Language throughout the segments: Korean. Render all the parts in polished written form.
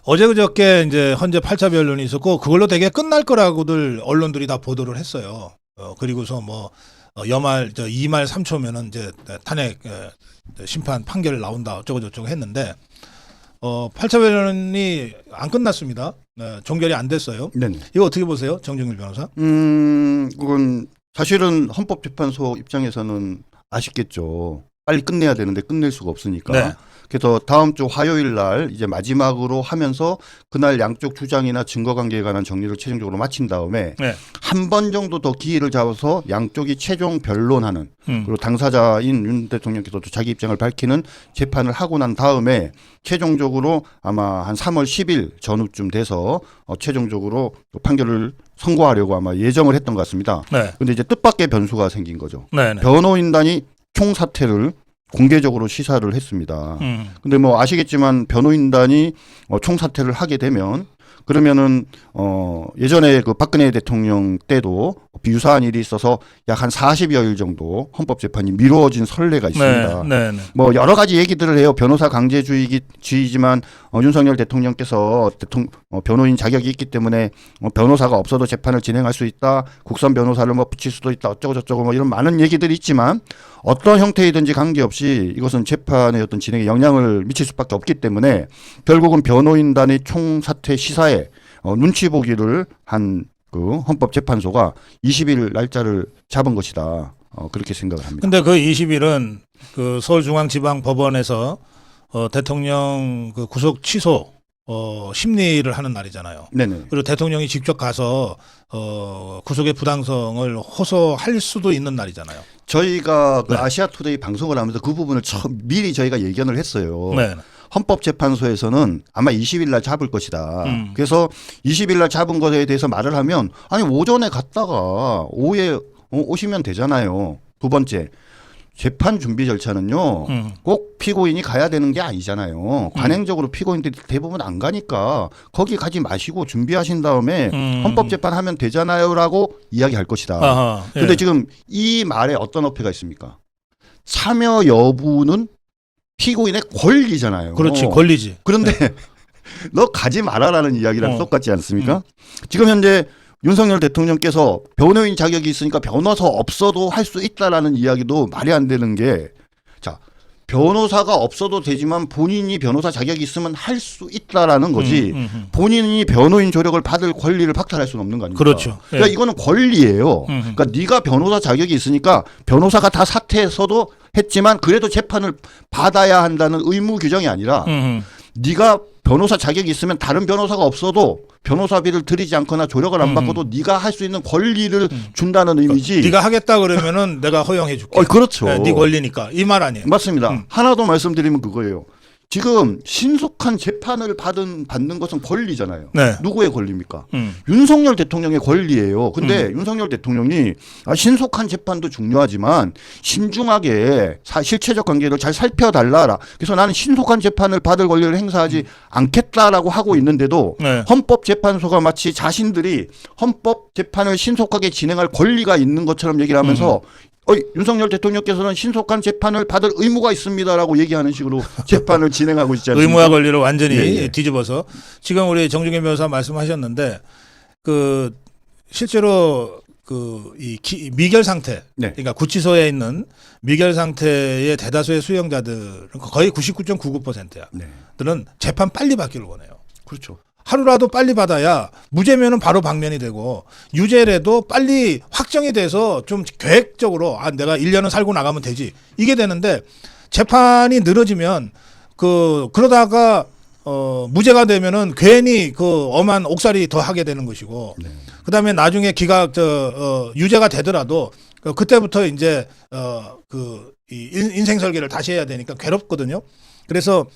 어제 그저께 이제 헌재 8차 변론이 있었고 그걸로 되게 끝날 거라고들 언론들이 다 보도를 했어요. 그리고서 뭐 여말 2말 3초면은 이제 탄핵 심판 판결 나온다 어쩌고 저쩌고 했는데 8차 변론이 안 끝났습니다. 종결이 안 됐어요. 네네. 이거 어떻게 보세요, 정준길 변호사? 그건 사실은 헌법재판소 입장에서는 아쉽겠죠. 빨리 끝내야 되는데 끝낼 수가 없으니까. 네. 그래서 다음 주 화요일 날 이제 마지막으로 하면서 그날 양쪽 주장이나 증거관계에 관한 정리를 최종적으로 마친 다음에 네. 한 번 정도 더 기회를 잡아서 양쪽이 최종 변론하는 그리고 당사자인 윤 대통령께서도 자기 입장을 밝히는 재판을 하고 난 다음에 최종적으로 아마 한 3월 10일 전후쯤 돼서 최종적으로 판결을 선고하려고 아마 예정을 했던 것 같습니다. 네. 근데 이제 뜻밖의 변수가 생긴 거죠. 네. 네. 변호인단이 총사퇴를 공개적으로 시사를 했습니다. 근데 뭐 아시겠지만 변호인단이 총사퇴를 하게 되면 그러면은 예전에 그 박근혜 대통령 때도 비유사한 일이 있어서 약 한 40여일 정도 헌법재판이 미뤄진 선례가 있습니다. 네. 네. 뭐 여러 가지 얘기들을 해요. 변호사 강제주의지만 윤석열 대통령께서 변호인 자격이 있기 때문에 변호사가 없어도 재판을 진행할 수 있다. 국선 변호사를 뭐 붙일 수도 있다. 어쩌고 저쩌고 뭐 이런 많은 얘기들이 있지만 어떤 형태이든지 관계없이 이것은 재판의 어떤 진행에 영향을 미칠 수밖에 없기 때문에 결국은 변호인단의 총사퇴 시사에 눈치 보기를 한 그 헌법재판소가 20일 날짜를 잡은 것이다. 그렇게 생각을 합니다. 근데 그 20일은 그 서울중앙지방법원에서 대통령 그 구속 취소 심리를 하는 날이잖아요. 네네. 그리고 대통령이 직접 가서 구속의 부당성을 호소할 수도 있는 날이잖아요. 저희가 그 네. 아시아투데이 방송을 하면서 그 부분을 미리 저희가 예견을 했어요. 네. 헌법재판소에서는 아마 20일 날 잡을 것이다. 그래서 20일 날 잡은 것에 대해서 말을 하면 아니 오전에 갔다가 오후에 오시면 되잖아요. 두 번째. 재판 준비 절차는요. 꼭 피고인이 가야 되는 게 아니잖아요. 관행적으로 피고인들이 대부분 안 가니까 거기 가지 마시고 준비하신 다음에 헌법재판 하면 되잖아요라고 이야기할 것이다. 아하, 예. 근데 지금 이 말에 어떤 어폐가 있습니까? 참여 여부는 피고인의 권리잖아요. 그렇지, 권리지. 그런데 너 가지 말아라는 이야기랑 어. 똑같지 않습니까? 지금 현재 윤석열 대통령께서 변호인 자격이 있으니까 변호사 없어도 할 수 있다라는 이야기도 말이 안 되는 게, 자, 변호사가 없어도 되지만 본인이 변호사 자격이 있으면 할 수 있다라는 거지 본인이 변호인 조력을 받을 권리를 박탈할 수는 없는 거 아닙니까? 그렇죠. 예. 그러니까 이거는 권리예요. 그러니까 네가 변호사 자격이 있으니까 변호사가 다 사퇴해서도 했지만 그래도 재판을 받아야 한다는 의무 규정이 아니라 네가 변호사 자격이 있으면 다른 변호사가 없어도 변호사비를 들이지 않거나 조력을 안 받고도 네가 할 수 있는 권리를 준다는 의미지. 네가 하겠다 그러면은 내가 허용해 줄게. 그렇죠. 네 권리니까 이 말 아니에요. 맞습니다. 하나 더 말씀드리면 그거예요. 지금 신속한 재판을 받는 것은 권리잖아요. 네. 누구의 권리입니까? 윤석열 대통령의 권리예요. 근데 윤석열 대통령이 신속한 재판도 중요하지만 신중하게 실체적 관계를 잘 살펴달라라. 그래서 나는 신속한 재판을 받을 권리를 행사하지 않겠다라고 하고 있는데도 네. 헌법재판소가 마치 자신들이 헌법재판을 신속하게 진행할 권리가 있는 것처럼 얘기를 하면서 윤석열 대통령께서는 신속한 재판을 받을 의무가 있습니다라고 얘기하는 식으로 재판을 진행하고 있지 않습니까? 의무와 권리를 완전히 예. 뒤집어서 지금 우리 정중현 변호사 말씀하셨는데 그 실제로 그 이 미결 상태, 네. 그러니까 구치소에 있는 미결 상태의 대다수의 수용자들은 거의 99.99%야. 네. 들은 재판 빨리 받기를 원해요. 그렇죠. 하루라도 빨리 받아야 무죄면은 바로 방면이 되고 유죄라도 빨리 확정이 돼서 좀 계획적으로 내가 1년은 살고 나가면 되지 이게 되는데 재판이 늘어지면 그러다가 무죄가 되면은 괜히 그 엄한 옥살이 더 하게 되는 것이고 그다음에 나중에 유죄가 되더라도 그때부터 이제 이 인생 설계를 다시 해야 되니까 괴롭거든요. 그래서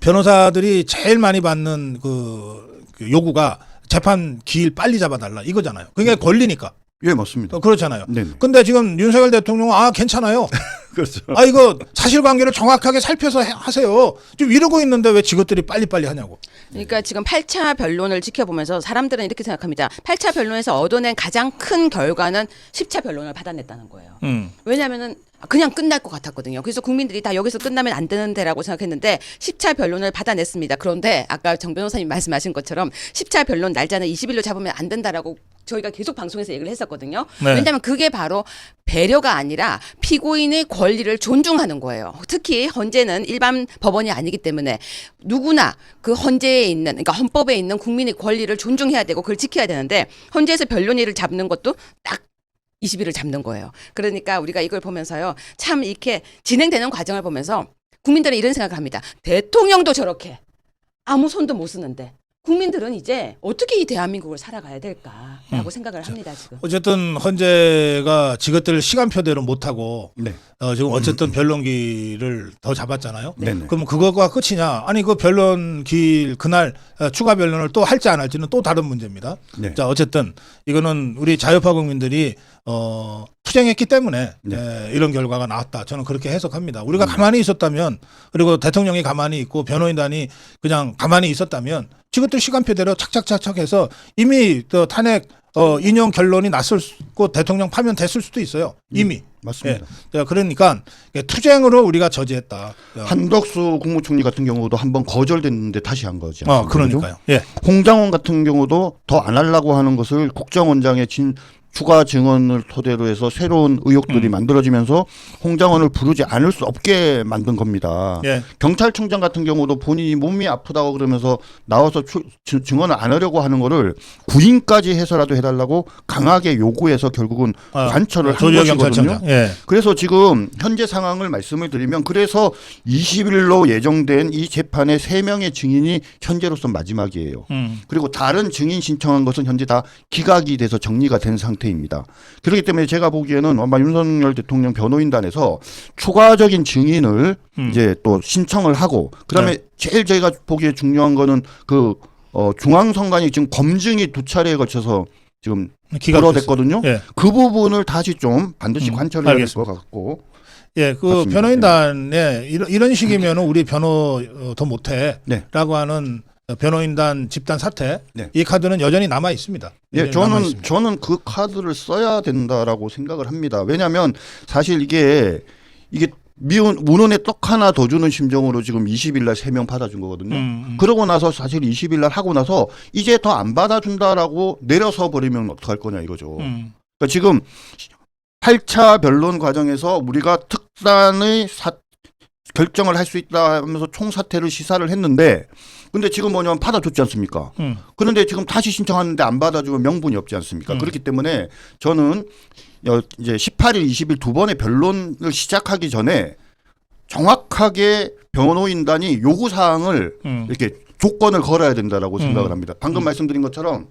변호사들이 제일 많이 받는 그 요구가 재판 기일 빨리 잡아달라 이거잖아요. 그게 권리니까. 예, 맞습니다. 그렇잖아요. 네. 근데 지금 윤석열 대통령은 괜찮아요. 그렇죠. 이거 사실관계를 정확하게 살펴서 하세요. 좀 이러고 있는데 왜 지것들이 빨리빨리 하냐고. 그러니까 지금 8차 변론을 지켜보면서 사람들은 이렇게 생각합니다. 8차 변론에서 얻어낸 가장 큰 결과는 10차 변론을 받아냈다는 거예요. 왜냐하면은 그냥 끝날 것 같았거든요. 그래서 국민들이 다 여기서 끝나면 안 되는데라고 생각했는데 10차 변론을 받아냈습니다. 그런데 아까 정 변호사님 말씀하신 것처럼 10차 변론 날짜는 20일로 잡으면 안 된다라고 저희가 계속 방송에서 얘기를 했었거든요. 네. 왜냐하면 그게 바로 배려가 아니라 피고인의 권리를 존중하는 거예요. 특히 헌재는 일반 법원이 아니기 때문에 누구나 그 헌재에 있는, 그러니까 헌법에 있는 국민의 권리를 존중해야 되고 그걸 지켜야 되는데 헌재에서 변론일을 잡는 것도 딱 20일을 잡는 거예요. 그러니까 우리가 이걸 보면서요. 참 이렇게 진행되는 과정을 보면서 국민들은 이런 생각을 합니다. 대통령도 저렇게 아무 손도 못 쓰는데 국민들은 이제 어떻게 이 대한민국을 살아가야 될까라고 생각을 합니다. 지금. 어쨌든 헌재가 지것들을 시간표대로 못하고 네. 지금 어쨌든 변론기를 더 잡았잖아요. 네. 네. 그럼 그거가 끝이냐? 아니 그 변론기 그날 추가 변론을 또 할지 안 할지는 또 다른 문제입니다. 네. 자 어쨌든 이거는 우리 자유파 국민들이 투쟁했기 때문에 네. 이런 결과가 나왔다. 저는 그렇게 해석합니다. 우리가 가만히 있었다면 그리고 대통령이 가만히 있고 변호인단이 그냥 가만히 있었다면 지금도 시간표대로 착착착착 해서 이미 또 탄핵 인용 결론이 났고 대통령 파면됐을 수도 있어요. 이미. 맞습니다. 예. 그러니까 투쟁으로 우리가 저지했다. 한덕수 국무총리 같은 경우도 한번 거절됐는데 다시 한 거죠. 그러니까요. 예. 홍장원 같은 경우도 더 안 하려고 하는 것을 국정원장의 추가 증언을 토대로 해서 새로운 의혹들이 만들어지면서 홍장원을 부르지 않을 수 없게 만든 겁니다. 예. 경찰청장 같은 경우도 본인이 몸이 아프다고 그러면서 나와서 증언을 안 하려고 하는 거를 구인까지 해서라도 해달라고 강하게 요구해서 결국은 관철을 한 것이거든요. 경찰청장. 예. 그래서 지금 현재 상황을 말씀을 드리면 그래서 20일로 예정된 이 재판의 3명의 증인이 현재로서 마지막이에요. 그리고 다른 증인 신청한 것은 현재 다 기각이 돼서 정리가 된 상태입니다. 그렇기 때문에 제가 보기에는 아마 윤석열 대통령 변호인단에서 추가적인 증인을 이제 또 신청을 하고 그다음에 제일 저희가 보기에 중요한 거는 중앙선관위 지금 검증이 2차례에 걸쳐서 지금 불어댔거든요. 예. 그 부분을 다시 좀 반드시 관철해야 될 것 같고. 예, 그 맞습니다. 변호인단에 이런 식이면은 우리 변호 더 못해라고 하는 변호인단 집단 사태 네. 이 카드는 여전히 남아 있습니다. 예, 저는 그 카드를 써야 된다라고 생각을 합니다. 왜냐하면 사실 이게 문헌에 떡 하나 더 주는 심정으로 지금 20일 날 3명 받아준 거거든요. 그러고 나서 사실 20일 날 하고 나서 이제 더 안 받아준다라고 내려서 버리면 어떡할 거냐 이거죠. 그러니까 지금 8차 변론 과정에서 우리가 특단의 결정을 할 수 있다 하면서 총사퇴를 시사를 했는데 근데 지금 뭐냐면 받아줬지 않습니까? 그런데 지금 다시 신청하는데 안 받아주면 명분이 없지 않습니까? 그렇기 때문에 저는 이제 18일, 20일 두 번의 변론을 시작하기 전에 정확하게 변호인단이 요구사항을 이렇게 조건을 걸어야 된다라고 생각을 합니다. 방금 말씀드린 것처럼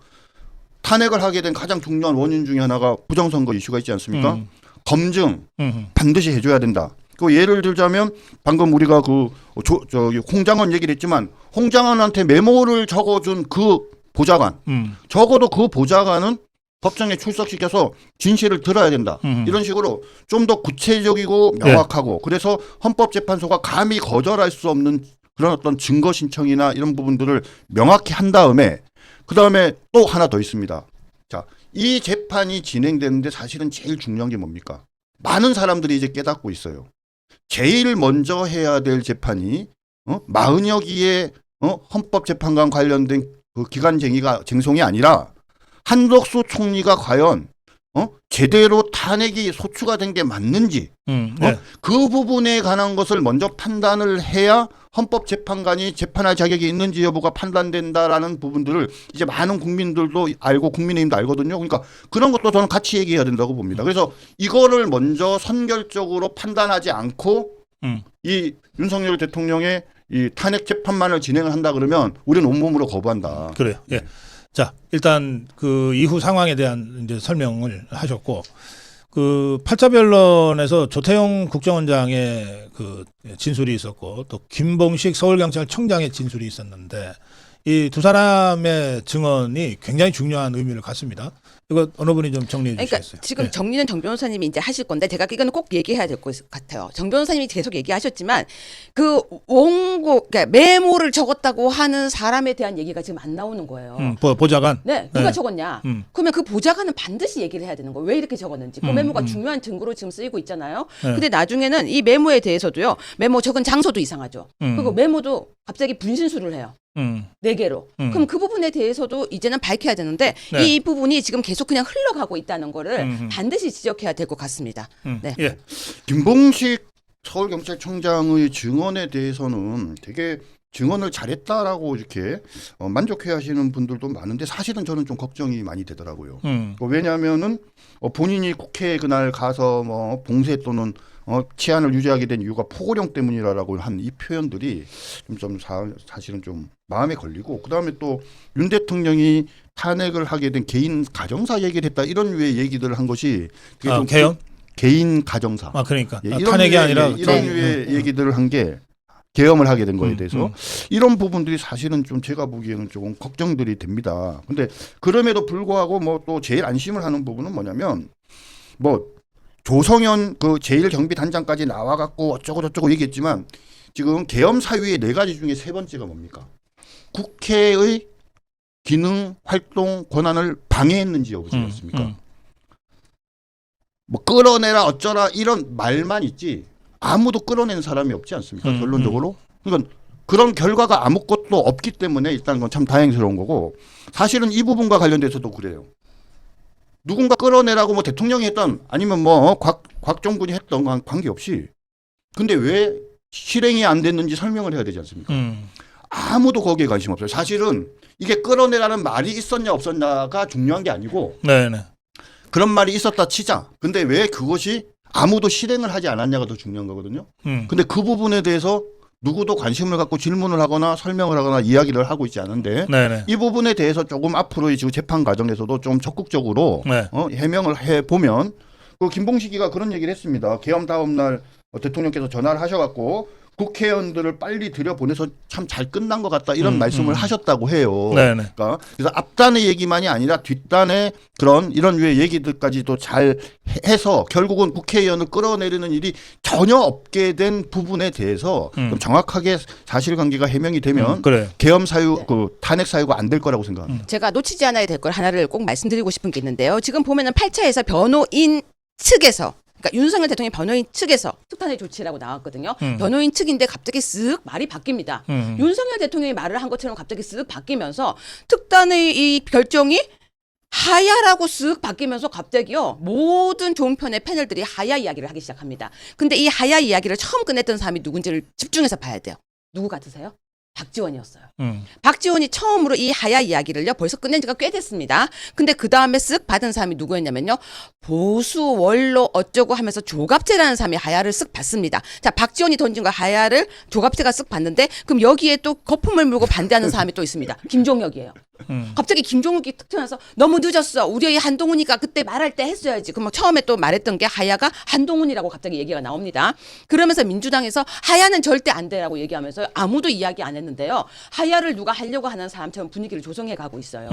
탄핵을 하게 된 가장 중요한 원인 중에 하나가 부정선거 이슈가 있지 않습니까? 검증 반드시 해줘야 된다. 그 예를 들자면 방금 우리가 홍장원 얘기를 했지만 홍장원한테 메모를 적어준 그 보좌관 적어도 그 보좌관은 법정에 출석시켜서 진실을 들어야 된다. 이런 식으로 좀 더 구체적이고 명확하고 그래서 헌법재판소가 감히 거절할 수 없는 그런 어떤 증거 신청이나 이런 부분들을 명확히 한 다음에 그다음에 또 하나 더 있습니다. 자, 이 재판이 진행되는데 사실은 제일 중요한 게 뭡니까? 많은 사람들이 이제 깨닫고 있어요. 제일 먼저 해야 될 재판이 40여 개의 헌법재판관 관련된 그 쟁송이 아니라 한덕수 총리가 과연 제대로 탄핵이 소추가 된 게 맞는지 네. 그 부분에 관한 것을 먼저 판단을 해야 헌법재판관이 재판할 자격이 있는지 여부가 판단된다라는 부분들을 이제 많은 국민들도 알고 국민의힘도 알거든요. 그러니까 그런 것도 저는 같이 얘기해야 된다고 봅니다. 그래서 이거를 먼저 선결적으로 판단하지 않고 이 윤석열 대통령의 이 탄핵 재판만을 진행을 한다 그러면 우리는 온몸으로 거부한다. 그래요. 예. 자, 일단 그 이후 상황에 대한 이제 설명을 하셨고 그 8차 변론에서 조태용 국정원장의 그 진술이 있었고 또 김봉식 서울경찰청장의 진술이 있었는데 이 두 사람의 증언이 굉장히 중요한 의미를 갖습니다. 이거 어느 분이 좀 정리해 그러니까 주시겠어요? 지금 네. 정리는 정 변호사님이 이제 하실 건데 제가 이거는 꼭 얘기해야 될 것 같아요. 정 변호사님이 계속 얘기하셨지만 그 원고 그러니까 메모를 적었다고 하는 사람에 대한 얘기가 지금 안 나오는 거예요. 보좌관. 네, 누가 네. 적었냐? 음. 그러면 그 보좌관은 반드시 얘기를 해야 되는 거예요. 왜 이렇게 적었는지. 그 메모가 중요한 증거로 지금 쓰이고 있잖아요. 네. 근데 나중에는 이 메모에 대해서도요. 메모 적은 장소도 이상하죠. 음. 그리고 메모도 갑자기 분신술을 해요. 네 개로. 그럼 그 부분에 대해서도 이제는 밝혀야 되는데 네. 이 부분이 지금 계속 그냥 흘러가고 있다는 거를 음. 반드시 지적해야 될 것 같습니다. 네. 예. 김봉식 서울경찰청장의 증언에 대해서는 되게 증언을 잘했다라고 이렇게 만족해 하시는 분들도 많은데 사실은 저는 좀 걱정이 많이 되더라고요. 왜냐하면은 본인이 국회에 그날 가서 뭐 봉쇄 또는 치안을 유지하게 된 이유가 포고령 때문이라고 한 이 표현들이 사실은 좀 마음에 걸리고 그다음에 또 윤 대통령이 탄핵을 하게 된 개인 가정사 얘기를 했다 이런 류의 얘기들을 한 것이 그게 좀 개헌? 개인 가정사 그러니까 이런 탄핵이 류의, 아니라 이런 류의 얘기들을 한 게 계엄을 하게 된 거에 대해서 음. 이런 부분들이 사실은 좀 제가 보기에는 조금 걱정들이 됩니다. 근데 그럼에도 불구하고 뭐 또 제일 안심을 하는 부분은 뭐냐면 뭐 조성현 그 제1경비단장까지 나와갖고 어쩌고 저쩌고 얘기했지만 지금 계엄 사유의 4가지 중에 3번째가 뭡니까? 국회의 기능 활동 권한을 방해했는지 여부였습니까? 뭐 끌어내라 어쩌라 이런 말만 있지 아무도 끌어내는 사람이 없지 않습니까? 결론적으로. 그러니까 그런 결과가 아무것도 없기 때문에 일단 그건 참 다행스러운 거고 사실은 이 부분과 관련돼서도 그래요. 누군가 끌어내라고 뭐 대통령이 했던 아니면 뭐 곽정군이 했던 건 관계없이 근데 왜 실행이 안 됐는지 설명을 해야 되지 않습니까? 아무도 거기에 관심 없어요. 사실은 이게 끌어내라는 말이 있었냐 없었냐가 중요한 게 아니고 네네. 그런 말이 있었다 치자. 근데 왜 그것이 아무도 실행을 하지 않았냐가 더 중요한 거거든요. 근데 그 부분에 대해서 누구도 관심을 갖고 질문을 하거나 설명을 하거나 이야기를 하고 있지 않은데 네네. 이 부분에 대해서 조금 앞으로의 지금 재판 과정에서도 좀 적극적으로 네. 해명을 해보면 그 김봉식이가 그런 얘기를 했습니다. 계엄 다음 날 대통령께서 전화를 하셔갖고 국회의원들을 빨리 들여보내서 참 잘 끝난 것 같다 이런 말씀을 하셨다고 해요. 네네. 그러니까 그래서 앞단의 얘기만이 아니라 뒷단의 그런 이런 류의 얘기들까지도 잘 해서 결국은 국회의원을 끌어내리는 일이 전혀 없게 된 부분에 대해서 좀 정확하게 사실관계가 해명이 되면 그래. 계엄 사유 그 탄핵 사유가 안 될 거라고 생각합니다. 제가 놓치지 않아야 될 걸 하나를 꼭 말씀드리고 싶은 게 있는데요. 지금 보면은 8차에서 변호인 측에서 그러니까 윤석열 대통령 변호인 측에서 특단의 조치라고 나왔거든요. 변호인 측인데 갑자기 쓱 말이 바뀝니다. 윤석열 대통령이 말을 한 것처럼 갑자기 쓱 바뀌면서 특단의 이 결정이 하야라고 쓱 바뀌면서 갑자기요 모든 종편의 패널들이 하야 이야기를 하기 시작합니다. 근데 이 하야 이야기를 처음 꺼냈던 사람이 누군지를 집중해서 봐야 돼요. 누구 같으세요? 박지원이었어요. 박지원이 처음으로 이 하야 이야기를요 벌써 끝낸 지가 꽤 됐습니다. 근데 그 다음에 쓱 받은 사람이 누구였냐면요 보수 원로 어쩌고 하면서 조갑재라는 사람이 하야를 쓱 받습니다. 자 박지원이 던진 거 하야를 조갑재가 쓱 받는데 그럼 여기에 또 거품을 물고 반대하는 사람이 또 있습니다. 김종혁이에요. 갑자기 김종욱이 툭 튀어나와서 너무 늦었어. 우리 한동훈이가 그때 말할 때 했어야지. 그럼 처음에 또 말했던 게 하야가 한동훈이라고 갑자기 얘기가 나옵니다. 그러면서 민주당에서 하야는 절대 안 돼라고 얘기하면서 아무도 이야기 안 했는데요. 하야를 누가 하려고 하는 사람처럼 분위기를 조성해 가고 있어요.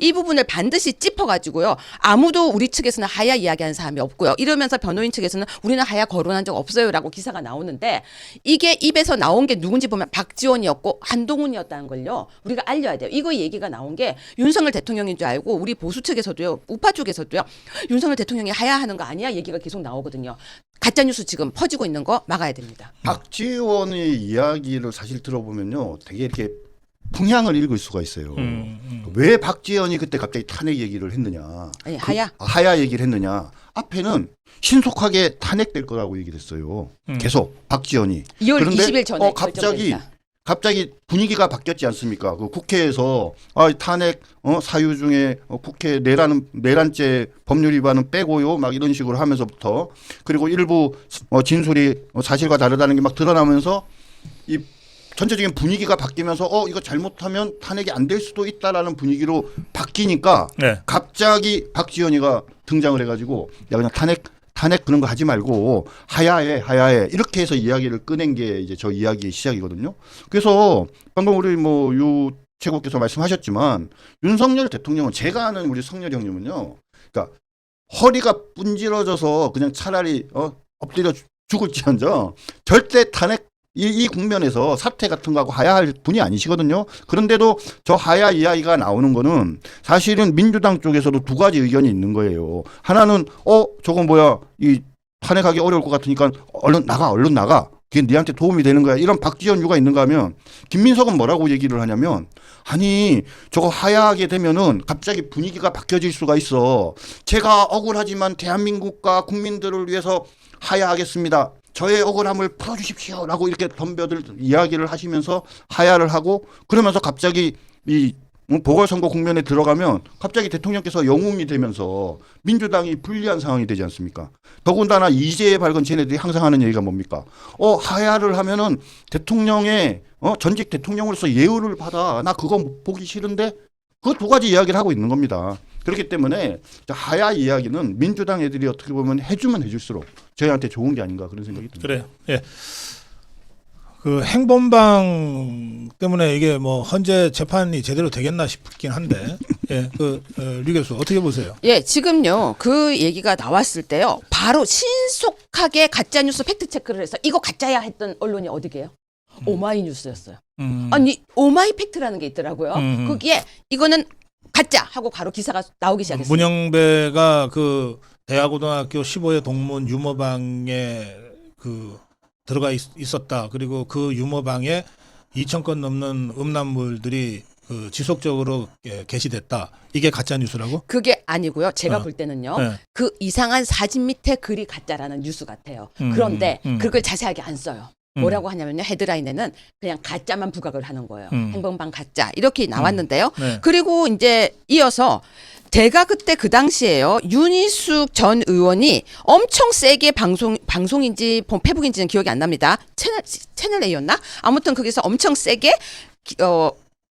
이 부분을 반드시 짚어가지고요. 아무도 우리 측에서는 하야 이야기하는 사람이 없고요. 이러면서 변호인 측에서는 우리는 하야 거론한 적 없어요라고 기사가 나오는데 이게 입에서 나온 게 누군지 보면 박지원이었고 한동훈이었다는 걸요. 우리가 알려야 돼요. 이거 얘기가 나온 게 윤석열 대통령인 줄 알고 우리 보수 측에서도요. 우파 쪽에서도요. 윤석열 대통령이 하야하는 거 아니야? 얘기가 계속 나오거든요. 가짜뉴스 지금 퍼지고 있는 거 막아야 됩니다. 박지원의 이야기를 사실 들어보면요. 되게 이렇게 풍향을 읽을 수가 있어요. 왜 박지원이 그때 갑자기 탄핵 얘기를 했느냐. 아니, 하야. 하야 얘기를 했느냐. 앞에는 신속하게 탄핵될 거라고 얘기를 했어요. 계속 박지원이. 2월 그런데 20일 전에 갑자기 분위기가 바뀌었지 않습니까? 그 국회에서 탄핵 사유 중에 국회 내란죄 법률 위반은 빼고요. 막 이런 식으로 하면서부터 그리고 일부 진술이 사실과 다르다는 게 막 드러나면서 이 전체적인 분위기가 바뀌면서 이거 잘못하면 탄핵이 안 될 수도 있다라는 분위기로 바뀌니까 네. 갑자기 박지원이가 등장을 해가지고 야 그냥 탄핵 그런 거 하지 말고 하야해 이렇게 해서 이야기를 꺼낸 게 이제 저 이야기의 시작이거든요. 그래서 방금 우리 유 최고께서 말씀하셨지만 윤석열 대통령은 제가 아는 우리 성렬 형님은요. 그러니까 허리가 분질러져서 그냥 차라리 엎드려 죽을지언정 절대 탄핵 이 국면에서 사퇴 같은 거하고 하야할 분이 아니시거든요. 그런데도 저 하야 이야기가 나오는 거는 사실은 민주당 쪽에서도 두 가지 의견이 있는 거예요. 하나는 저건 뭐야 이 탄핵하기 어려울 것 같으니까 얼른 나가. 그게 니한테 도움이 되는 거야. 이런 박지원 유가 있는가 하면 김민석은 뭐라고 얘기를 하냐면 아니 저거 하야하게 되면은 갑자기 분위기가 바뀌어질 수가 있어. 제가 억울하지만 대한민국과 국민들을 위해서 하야하겠습니다. 저의 억울함을 풀어주십시오라고 이렇게 덤벼들 이야기를 하시면서 하야를 하고 그러면서 갑자기 이 보궐선거 국면에 들어가면 갑자기 대통령께서 영웅이 되면서 민주당이 불리한 상황이 되지 않습니까? 더군다나 이재에 밝은 쟤네들이 항상 하는 얘기가 뭡니까? 하야를 하면은 대통령의 전직 대통령으로서 예우를 받아. 나 그거 보기 싫은데 그 두 가지 이야기를 하고 있는 겁니다. 그렇기 때문에 하야 이야기는 민주당 애들이 어떻게 보면 해주면 해줄수록 저희한테 좋은 게 아닌가 그런 생각이 듭니다. 그래요. 예. 그 행범방 때문에 이게 뭐 헌재 재판이 제대로 되겠나 싶긴 한데, 예, 류 교수 어떻게 보세요? 예, 지금요 그 얘기가 나왔을 때요 바로 신속하게 가짜 뉴스 팩트 체크를 해서 이거 가짜야 했던 언론이 어디게요? 오마이뉴스였어요. 아니 오마이 팩트라는 게 있더라고요. 거기에 이거는 가짜 하고 바로 기사가 나오기 시작했어요. 문영배가 그 대하고등학교 15회 동문 유머방에 들어가 있었다. 그리고 그 유머방에 2,000건 넘는 음란물들이 지속적으로 게시됐다. 이게 가짜 뉴스라고? 그게 아니고요. 제가 볼 때는요. 네. 그 이상한 사진 밑에 글이 가짜라는 뉴스 같아요. 그런데 그걸 자세하게 안 써요. 뭐라고 하냐면요. 헤드라인에는 그냥 가짜만 부각을 하는 거예요. 행범방 가짜 이렇게 나왔는데요. 네. 그리고 이제 이어서 제가 그때 그 당시에요. 윤희숙 전 의원이 엄청 세게 방송인지 페북인지는 기억이 안 납니다. 채널 A였나? 아무튼 거기서 엄청 세게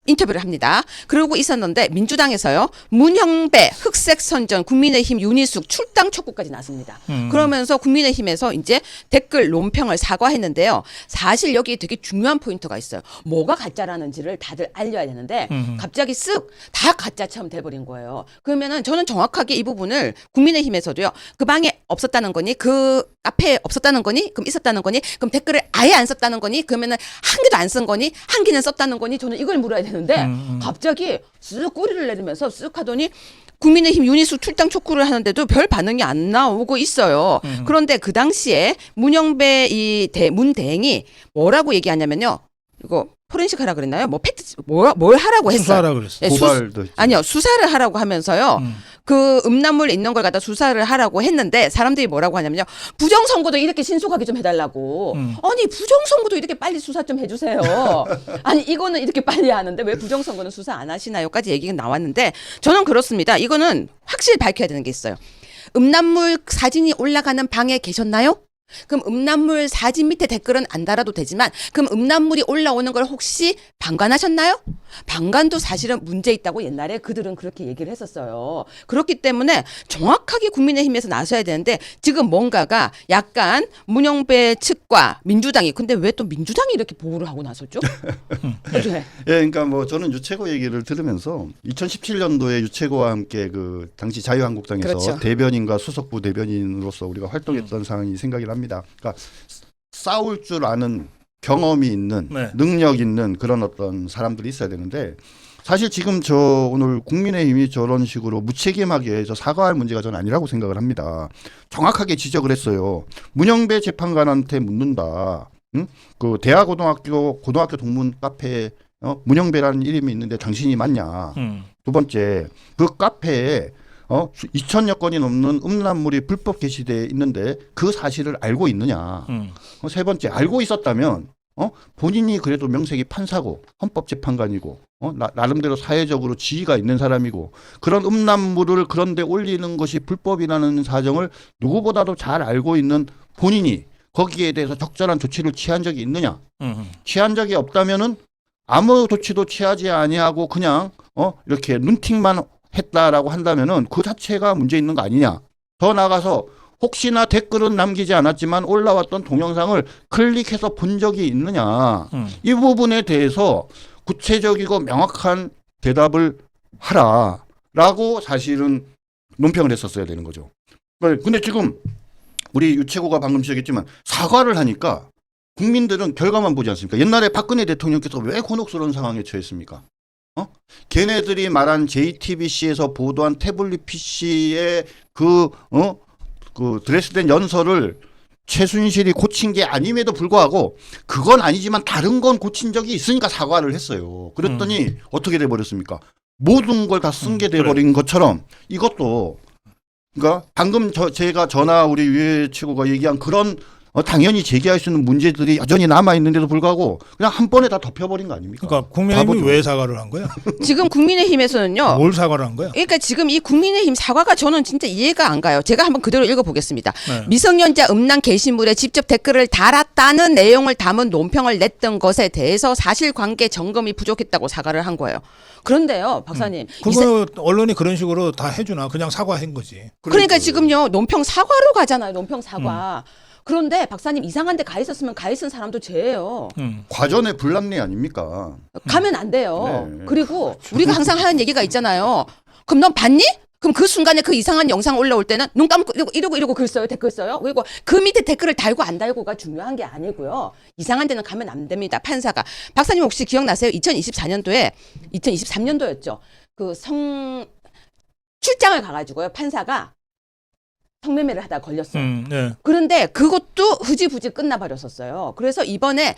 인터뷰를 합니다. 그러고 있었는데 민주당에서요. 문형배, 흑색선전, 국민의힘 윤희숙 출당 촉구까지 나섭니다. 그러면서 국민의힘에서 이제 댓글 논평을 사과했는데요. 사실 여기 되게 중요한 포인트가 있어요. 뭐가 가짜라는지를 다들 알려야 되는데 갑자기 쓱 다 가짜처럼 돼버린 거예요. 그러면은 저는 정확하게 이 부분을 국민의힘에서도요. 그 방에 없었다는 거니 그 앞에 없었다는 거니 그럼 있었다는 거니 그럼 댓글을 아예 안 썼다는 거니 그러면은 한 개도 안 쓴 거니 한 개는 썼다는 거니 저는 이걸 물어야 되는데 갑자기 쓱 꼬리를 내리면서 쓱 하더니 국민의힘 윤희숙 출당 촉구를 하는데도 별 반응이 안 나오고 있어요. 그런데 그 당시에 문영배 문 대행이 뭐라고 얘기하냐면요. 이거 포렌식 하라 그랬나요? 뭐 팩트 뭘 하라고 했어요. 수사하라 그랬어요. 예, 고발도 했죠. 아니요. 수사를 하라고 하면서요. 그 음란물 있는 걸 갖다 수사를 하라고 했는데 사람들이 뭐라고 하냐면요. 부정선고도 이렇게 신속하게 좀 해달라고. 아니 부정선고도 이렇게 빨리 수사 좀 해주세요. 아니 이거는 이렇게 빨리 하는데 왜 부정선고는 수사 안 하시나요?까지 얘기가 나왔는데 저는 그렇습니다. 이거는 확실히 밝혀야 되는 게 있어요. 음란물 사진이 올라가는 방에 계셨나요? 그럼 음란물 사진 밑에 댓글은 안 달아도 되지만 그럼 음란물이 올라오는 걸 혹시 방관하셨나요? 방관도 사실은 문제 있다고 옛날에 그들은 그렇게 얘기를 했었어요. 그렇기 때문에 정확하게 국민의힘에서 나서야 되는데 지금 뭔가가 약간 문영배 측과 민주당이 근데 왜 또 민주당이 이렇게 보호를 하고 나섰죠? 네. 예, 그러니까 뭐 저는 유채고 얘기를 들으면서 2017년도에 유채고와 함께 그 당시 자유한국당에서 그렇죠. 대변인과 수석부 대변인으로서 우리가 활동했던 상황이 생각이 납니다. 그러니까 싸울 줄 아는 경험이 있는 네. 능력 있는 그런 어떤 사람들이 있어야 되는데 사실 지금 저 오늘 국민의힘이 저런 식으로 무책임하게 저 사과할 문제가 저는 아니라고 생각을 합니다. 정확하게 지적을 했어요. 문영배 재판관한테 묻는다. 응? 그 고등학교 동문 카페에 문영배라는 이름이 있는데 당신이 맞냐? 두 번째 그 카페에 2,000여 건이 넘는 음란물이 불법 게시돼 있는데 그 사실을 알고 있느냐? 세 번째 알고 있었다면 본인이 그래도 명색이 판사고 헌법재판관이고 나름대로 사회적으로 지위가 있는 사람이고 그런 음란물을 그런데 올리는 것이 불법이라는 사정을 누구보다도 잘 알고 있는 본인이 거기에 대해서 적절한 조치를 취한 적이 있느냐? 취한 적이 없다면은 아무 조치도 취하지 아니하고 그냥 이렇게 눈팅만 했다라고 한다면은 그 자체가 문제 있는 거 아니냐. 더 나아가서 혹시나 댓글은 남기지 않았지만 올라왔던 동영상을 클릭해서 본 적이 있느냐. 이 부분에 대해서 구체적이고 명확한 대답을 하라라고 사실은 논평을 했었어야 되는 거죠. 근데 지금 우리 유채구가 방금 지적했지만 사과를 하니까 국민들은 결과만 보지 않습니까? 옛날에 박근혜 대통령께서 왜 곤혹스러운 상황에 처했습니까? 걔네들이 말한 JTBC에서 보도한 태블릿 PC의 그 드레스된 연설을 최순실이 고친 게 아님에도 불구하고 그건 아니지만 다른 건 고친 적이 있으니까 사과를 했어요. 그랬더니 어떻게 돼버렸습니까? 모든 걸 다 쓴 게 돼버린 것처럼 이것도 그러니까 방금 제가 전화 우리 유해치구가 얘기한 그런 당연히 제기할 수 있는 문제들이 여전히 남아 있는데도 불구하고 그냥 한 번에 다 덮여버린 거 아닙니까? 그러니까 국민의힘이 왜 사과를 한 거야? 지금 국민의힘에서는요. 뭘 사과를 한 거야? 그러니까 지금 이 국민의힘 사과가 저는 진짜 이해가 안 가요. 제가 한번 그대로 읽어보겠습니다. 네. 미성년자 음란 게시물에 직접 댓글을 달았다는 내용을 담은 논평을 냈던 것에 대해서 사실관계 점검이 부족했다고 사과를 한 거예요. 그런데요, 박사님. 그거 언론이 그런 식으로 다 해주나? 그냥 사과한 거지. 그러니까 지금요, 논평 사과로 가잖아요. 논평 사과. 그런데 박사님 이상한 데 가 있었으면 가 있은 사람도 죄예요. 과전의 불합리 아닙니까? 가면 안 돼요. 네. 그리고 우리가 항상 하는 얘기가 있잖아요. 그럼 넌 봤니? 그럼 그 순간에 그 이상한 영상 올라올 때는 눈 감고 이러고 글 써요. 댓글 써요. 그리고 그 밑에 댓글을 달고 안 달고가 중요한 게 아니고요. 이상한 데는 가면 안 됩니다. 판사가. 박사님 혹시 기억나세요? 2023년도였죠. 그 출장을 가가지고요. 판사가 성매매를 하다가 걸렸어요. 네. 그런데 그것도 흐지부지 끝나버렸었어요. 그래서 이번에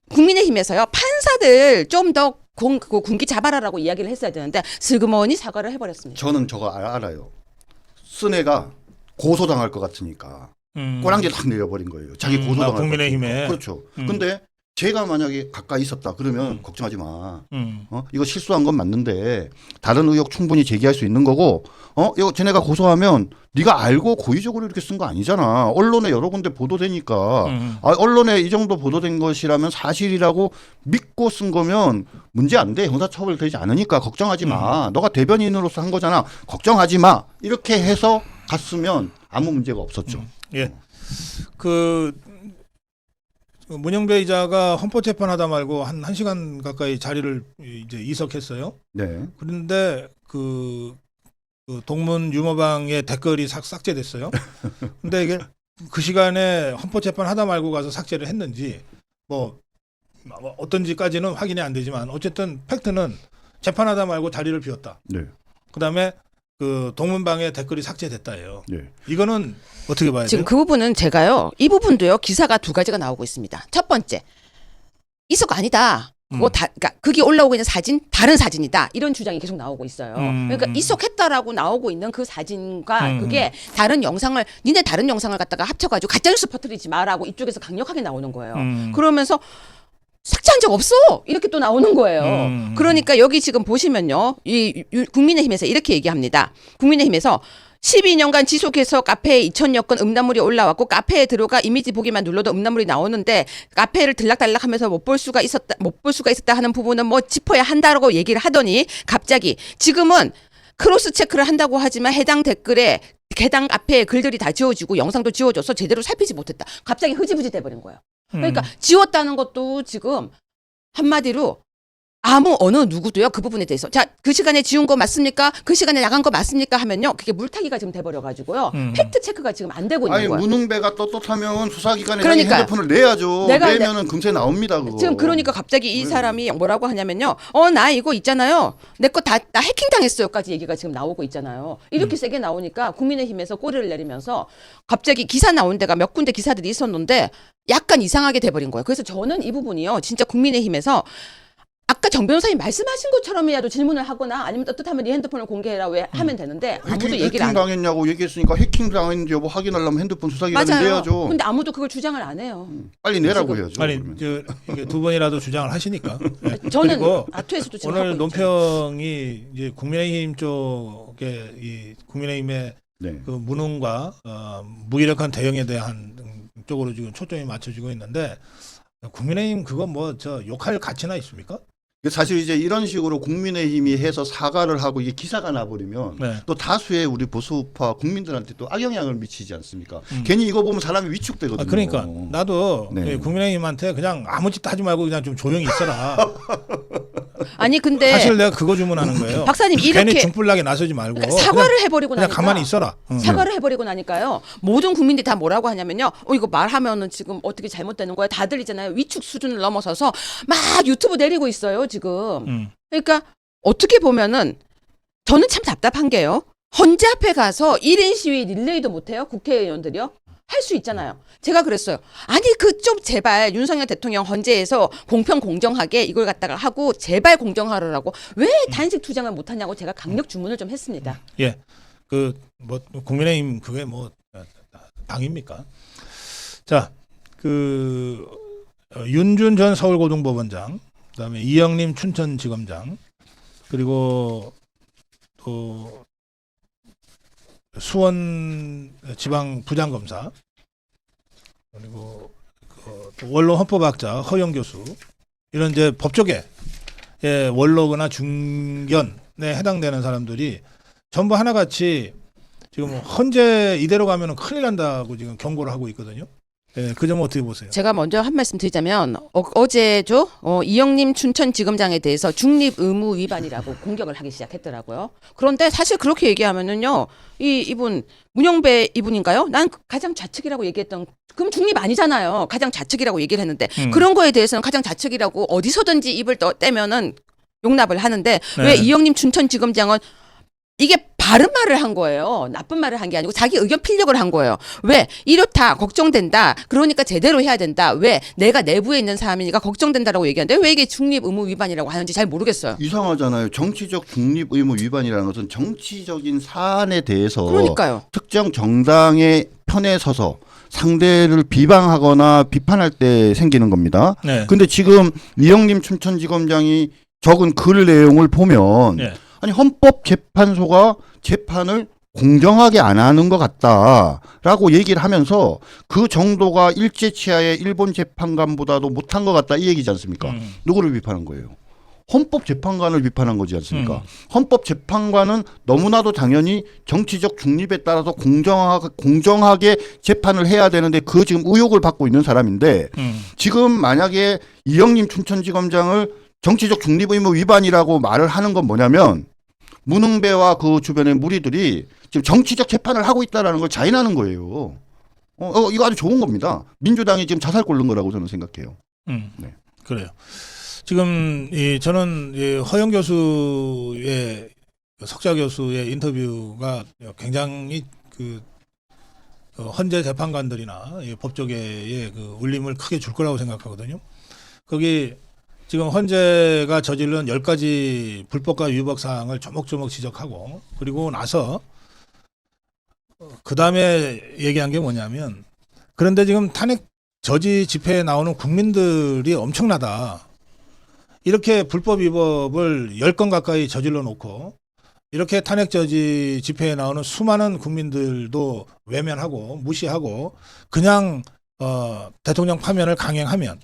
국민의힘에서요. 판사들 좀 더 군기 잡아라라고 이야기를 했어야 되는데 슬그머니 사과를 해버렸습니다. 저는 저거 알아요. 쓴 애가 고소당할 것 같으니까 꼬랑지 딱 내려버린 거예요. 자기 고소당할 것 국민의힘에. 같으니까. 그렇죠. 근데 제가 만약에 가까이 있었다 그러면 걱정하지 마. 이거 실수한 건 맞는데 다른 의혹 충분히 제기할 수 있는 거고 이거 쟤네가 고소하면 네가 알고 고의적으로 이렇게 쓴 거 아니잖아. 언론에 여러 군데 보도되니까 언론에 이 정도 보도된 것이라면 사실이라고 믿고 쓴 거면 문제 안 돼. 형사처벌 되지 않으니까 걱정하지 마. 너가 대변인으로서 한 거잖아. 걱정하지 마. 이렇게 해서 갔으면 아무 문제가 없었죠. 예. 문영배 기자가 헌법재판 하다 말고 한 1시간 가까이 자리를 이제 이석했어요. 네. 그런데 그 동문 유머방의 댓글이 삭제됐어요. 근데 이게 그 시간에 헌법재판 하다 말고 가서 삭제를 했는지 뭐 어떤지까지는 확인이 안 되지만 어쨌든 팩트는 재판하다 말고 자리를 비웠다. 네. 그다음에 그 동문방에 댓글이 삭제됐다예요. 네. 이거는 어떻게 봐야 돼요? 지금 그 부분은 제가요. 이 부분도요. 기사가 두 가지가 나오고 있습니다. 첫 번째. 이석 아니다. 그거 그러니까 그게 올라오고 있는 사진 다른 사진이다. 이런 주장이 계속 나오고 있어요. 그러니까 이석했다라고 나오고 있는 그 사진과 그게 다른 영상을 니네 다른 영상을 갖다가 합쳐가지고 가짜뉴스 퍼뜨리지 마라고 이쪽에서 강력하게 나오는 거예요. 그러면서 삭제한 적 없어 이렇게 또 나오는 거예요. 그러니까 여기 지금 보시면요, 국민의힘에서 이렇게 얘기합니다. 국민의힘에서 12년간 지속해서 카페에 2,000여 건 음란물이 올라왔고 카페에 들어가 이미지 보기만 눌러도 음란물이 나오는데 카페를 들락달락하면서 못 볼 수가 있었다 하는 부분은 뭐 짚어야 한다라고 얘기를 하더니 갑자기 지금은 크로스 체크를 한다고 하지만 해당 댓글에 해당 카페에 글들이 다 지워지고 영상도 지워져서 제대로 살피지 못했다. 갑자기 흐지부지 돼버린 거예요. 그러니까 지웠다는 것도 지금 한마디로 아무 어느 누구도요 그 부분에 대해서 자 그 시간에 지운 거 맞습니까? 그 시간에 나간 거 맞습니까? 하면요 그게 물타기가 지금 돼버려가지고요 팩트 체크가 지금 안 되고 있는 아니 거예요. 문흥배가 떳떳하면 수사기관에 그러니까. 핸드폰을 내야죠. 내면은 금세 나옵니다. 그거. 지금 그러니까 갑자기 이 사람이 뭐라고 하냐면요. 나 이거 있잖아요. 내 거 나 해킹 당했어요까지 얘기가 지금 나오고 있잖아요. 이렇게 세게 나오니까 국민의힘에서 꼬리를 내리면서 갑자기 기사 나온 데가 몇 군데 기사들이 있었는데 약간 이상하게 돼버린 거예요. 그래서 저는 이 부분이요. 진짜 국민의힘에서 아까 정 변호사님 말씀하신 것처럼이라도 질문을 하거나 아니면 떳떳하면 네 핸드폰을 공개해라 왜 하면 되는데 아무도 얘기를 안 해요. 해킹 당했냐고 얘기했으니까 해킹 당했는지 여부 확인하려면 핸드폰 수사기관에 맞아요. 내야죠. 근데 아무도 그걸 주장을 안 해요. 빨리 내라고 해야죠. 아니 이게 두 번이라도 주장을 하시니까. 저는 그리고 아투에서도 지금 오늘 하고 있죠. 논평이 이제 국민의힘 쪽에 이 국민의힘의 네. 그 무능과 무기력한 대응에 대한 쪽으로 지금 초점이 맞춰지고 있는데 국민의힘 그거 뭐 저 욕할 가치나 있습니까? 사실 이제 이런 식으로 국민의힘이 해서 사과를 하고 이게 기사가 나버리면 네. 또 다수의 우리 보수파 국민들한테 또 악영향을 미치지 않습니까? 괜히 이거 보면 사람이 위축되거든요. 그러니까 나도 네. 국민의힘한테 그냥 아무 짓도 하지 말고 그냥 좀 조용히 있어라. 아니 근데 사실 내가 그거 주문하는 거예요. 박사님 괜히 이렇게 중불나게 나서지 말고 사과를 해버리고 그냥 나니까 가만히 있어라. 응. 사과를 해버리고 나니까요. 모든 국민들이 다 뭐라고 하냐면요. 이거 말하면은 지금 어떻게 잘못되는 거야? 다 들리잖아요. 위축 수준을 넘어서서 막 유튜브 내리고 있어요 지금. 그러니까 어떻게 보면은 저는 참 답답한 게요. 헌재 앞에 가서 1인 시위 릴레이도 못해요? 국회의원들이요? 할 수 있잖아요. 제가 그랬어요. 아니 그 좀 제발 윤석열 대통령 헌재에서 공평 공정하게 이걸 갖다가 하고 제발 공정하라고 왜 단식 투쟁을 못하냐고 제가 강력 주문을 좀 했습니다. 예, 그 뭐 국민의힘 그게 뭐 당입니까? 자, 그 윤준 전 서울고등법원장, 그다음에 이영림 춘천지검장, 그리고 또 수원 지방 부장검사, 그리고 또 원로 헌법학자 허영 교수, 이런 이제 법조계 원로거나 중견에 해당되는 사람들이 전부 하나같이 지금 헌재 이대로 가면 큰일 난다고 지금 경고를 하고 있거든요. 예, 그 점은 어떻게 보세요? 제가 먼저 한 말씀 드리자면 어제죠. 이영림 춘천지검장에 대해서 중립 의무 위반이라고 공격을 하기 시작했더라고요. 그런데 사실 그렇게 얘기하면은요. 이분 문영배 이분인가요? 난 가장 좌측이라고 얘기했던 그럼 중립 아니잖아요. 가장 좌측이라고 얘기를 했는데 그런 거에 대해서는 가장 좌측이라고 어디서든지 입을 떼면은 용납을 하는데 네. 왜 이영림 춘천지검장은 이게 바른 말을 한 거예요. 나쁜 말을 한 게 아니고 자기 의견 필력을 한 거예요. 왜? 이렇다. 걱정된다. 그러니까 제대로 해야 된다. 왜? 내가 내부에 있는 사람이니까 걱정된다라고 얘기하는데 왜 이게 중립 의무 위반이라고 하는지 잘 모르겠어요. 이상하잖아요. 정치적 중립 의무 위반이라는 것은 정치적인 사안에 대해서 그러니까요. 특정 정당의 편에 서서 상대를 비방하거나 비판할 때 생기는 겁니다. 네. 근데 지금 이영림 춘천지검장이 적은 글 내용을 보면 네. 아니 헌법재판소가 재판을 공정하게 안 하는 것 같다라고 얘기를 하면서 그 정도가 일제치하의 일본 재판관보다도 못한 것 같다 이 얘기지 않습니까? 누구를 비판한 거예요? 헌법재판관을 비판한 거지 않습니까? 헌법재판관은 너무나도 당연히 정치적 중립에 따라서 공정하게 재판을 해야 되는데 그 지금 의혹을 받고 있는 사람인데 지금 만약에 이영림 춘천지검장을 정치적 중립 의무 위반이라고 말을 하는 건 뭐냐면 문흥배와 그 주변의 무리들이 지금 정치적 재판을 하고 있다라는 걸 자인하는 거예요. 이거 아주 좋은 겁니다. 민주당이 지금 자살 꼴른 거라고 저는 생각해요. 네. 그래요. 지금 저는 허영 교수의 석좌 교수의 인터뷰가 굉장히 그 헌재 재판관들이나 법조계에 그 울림을 크게 줄 거라고 생각하거든요. 거기 지금 헌재가 저지른 10가지 불법과 위법 사항을 조목조목 지적하고 그리고 나서 그 다음에 얘기한 게 뭐냐면 그런데 지금 탄핵 저지 집회에 나오는 국민들이 엄청나다. 이렇게 불법 위법을 10건 가까이 저질러 놓고 이렇게 탄핵 저지 집회에 나오는 수많은 국민들도 외면하고 무시하고 그냥 대통령 파면을 강행하면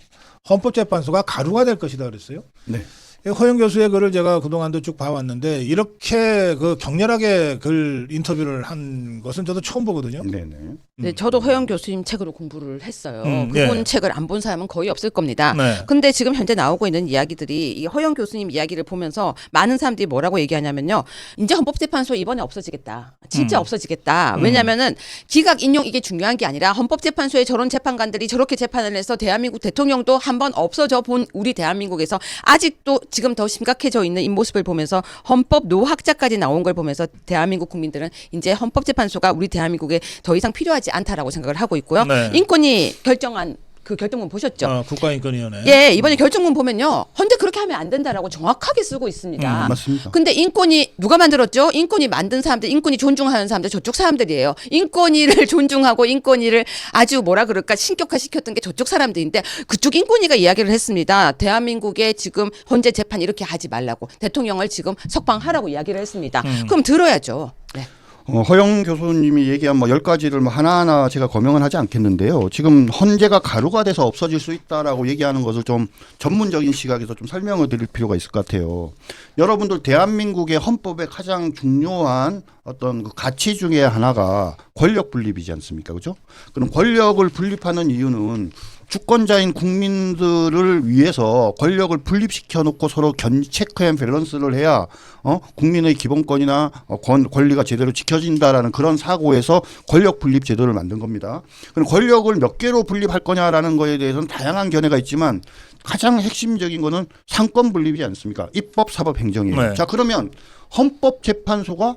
헌법재판소가 가루가 될 것이다 그랬어요. 네. 허영 교수의 글을 제가 그동안도 쭉 봐왔는데 이렇게 그 격렬하게 글 인터뷰를 한 것은 저도 처음 보거든요. 네네. 네, 저도 허영 교수님 책으로 공부를 했어요. 그분 예. 책을 안 본 사람은 거의 없을 겁니다. 네. 근데 지금 현재 나오고 있는 이야기들이 이 허영 교수님 이야기를 보면서 많은 사람들이 뭐라고 얘기하냐면요. 이제 헌법재판소 이번에 없어지겠다. 진짜 없어지겠다. 왜냐면은 기각 인용 이게 중요한 게 아니라 헌법재판소에 저런 재판관들이 저렇게 재판을 해서 대한민국 대통령도 한번 없어져 본 우리 대한민국에서 아직도 지금 더 심각해져 있는 이 모습을 보면서 헌법 노학자까지 나온 걸 보면서 대한민국 국민들은 이제 헌법재판소가 우리 대한민국에 더 이상 필요하지 않다라고 생각을 하고 있고요. 네. 인권위 결정안 그 결정문 보셨죠? 국가인권위원회. 예, 이번에 결정문 보면요. 헌재 그렇게 하면 안 된다라고 정확하게 쓰고 있습니다. 맞습니다. 근데 인권위 누가 만들었죠? 인권위 만든 사람들, 인권위 존중하는 사람들 저쪽 사람들이에요. 인권위를 존중하고 인권위를 아주 뭐라 그럴까 신격화시켰던 게 저쪽 사람들인데 그쪽 인권위가 이야기를 했습니다. 대한민국의 지금 헌재 재판 이렇게 하지 말라고 대통령을 지금 석방하라고 이야기를 했습니다. 그럼 들어야죠. 네. 허영 교수님이 얘기한 10가지를 하나하나 제가 거명은 하지 않겠는데요. 지금 헌재가 가루가 돼서 없어질 수 있다라고 얘기하는 것을 좀 전문적인 시각에서 좀 설명을 드릴 필요가 있을 것 같아요. 여러분들 대한민국의 헌법의 가장 중요한 어떤 그 가치 중에 하나가 권력 분립이지 않습니까? 그죠? 그럼 권력을 분립하는 이유는 주권자인 국민들을 위해서 권력을 분립시켜 놓고 서로 체크 앤 밸런스를 해야 국민의 기본권이나 권리가 제대로 지켜진다라는 그런 사고에서 권력 분립 제도를 만든 겁니다. 그럼 권력을 몇 개로 분립할 거냐라는 거에 대해서는 다양한 견해가 있지만 가장 핵심적인 거는 상권 분립이지 않습니까? 입법, 사법, 행정이에요. 네. 자, 그러면 헌법재판소가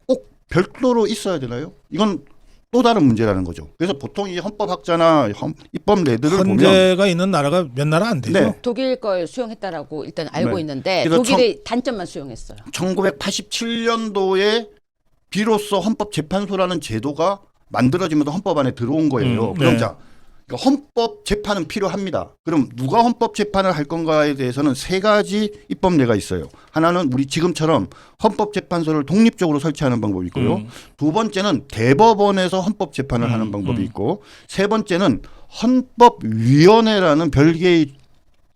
꼭 별도로 있어야 되나요? 이건 또 다른 문제라는 거죠. 그래서 보통 이 헌법학자나 입법 레드를 보면 헌재가 있는 나라가 몇 나라 안 되죠. 네. 독일 걸 수용했다라고 일단 알고 네. 있는데 그래서 독일의 단점만 수용했어요. 1987년도에 비로소 헌법재판소라는 제도가 만들어지면서 헌법 안에 들어온 거예요. 그럼 네. 자, 그러니까 헌법재판은 필요합니다. 그럼 누가 헌법재판을 할 건가에 대해서는 세 가지 입법례가 있어요. 하나는 우리 지금처럼 헌법재판소를 독립적으로 설치하는 방법이 있고요. 두 번째는 대법원에서 헌법재판을 하는 방법이 있고, 세 번째는 헌법위원회라는 별개의